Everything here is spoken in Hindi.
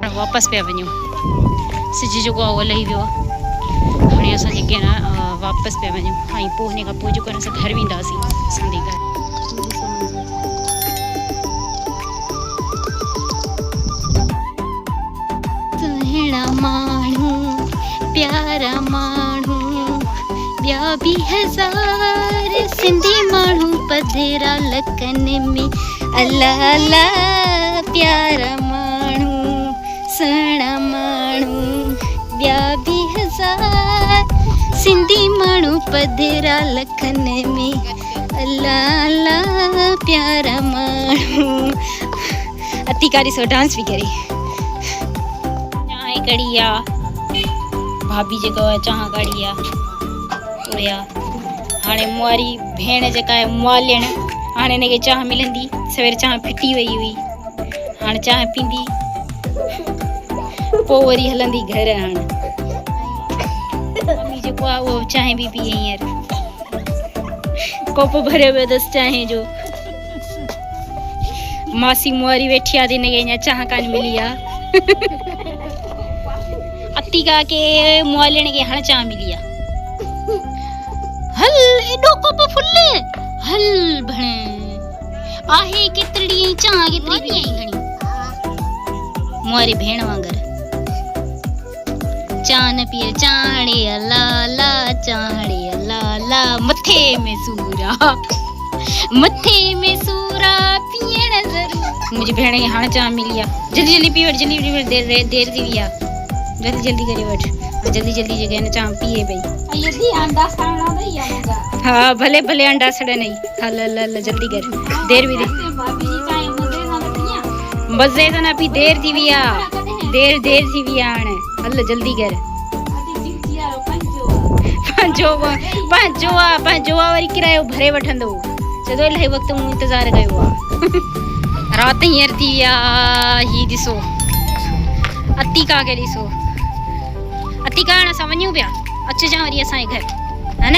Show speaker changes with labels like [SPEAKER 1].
[SPEAKER 1] पाण वापसि पिया वञूं। सिज जेको आहे उहो लही वियो आहे। हाणे असां जेके आहे न वापसि पिया वञूं ऐं पोइ हिन खां पोइ जेको आहे न असां घर वेंदासीं असांजे घर। सुहिणा माण्हू प्यारा माण्हू ॿिया बि हज़ार सिंधी माण्हू पधरा लखन में अल्लाह अल्लाह प्यारा माण्हू सुहिणा माण्हू ॿिया बि हज़ार सिंधी माण्हू पधरा लखन में अल्लाह अल्लाह प्यारा माण्हू। अतिका ॾिसो डांस बि करे चांहि कढ़ी आहे भाभी जेको आहे चांहि कढ़ी आहे उहा हाणे मुआरी भेण जेका आहे मुआलियण हाणे हिनखे चांहि मिलंदी। सवेर चांहि फिटी वई हुई हाणे चांहि पींदी पोइ वरी हलंदी घर। हाणे मम्मी जेको आहे उहो चांहि बि पीए हींअर कोप भरियो पियो अथसि चांहि जो। मासी मुआरी वेठी आहे त हिनखे अञा चांहि कान मिली आहे। अतिका के मुआलियण खे हाणे चांहि मिली आहे। हल एॾो कोप फुल हल भेण आहे केतिरी चांहि केतिरी पी आई घणी मुआरी भेण वांगर चांहि न पीए चांहि अला ला चांहि अला ला मथे में सूरा पीअण ज़रूर। मुंहिंजी भेण खे हाणे चांहि मिली आहे। जल्दी जल्दी पी वठ जल्दी देर थी वई आहे। जल्दी जल्दी करे वठ जल्दी जल्दी जेके न चांहि पीए पई। हाँ भले भले अंडा सड़न हल हल हल जल्दी कर देर भी मज़े सां न पी देर थी वई आहे। देर थी वई आहे हाणे हल जल्दी कर। पंहिंजो आहे वरी किरायो भरे वठंदो चवंदो इलाही वक़्तु मूं इंतज़ारु कयो आहे। राति हींअर थी वई आहे। हीअ ॾिसो अतिका खे ॾिसो। अतिका हाणे असां वञूं पिया अचिजां वरी असांजे घर है न।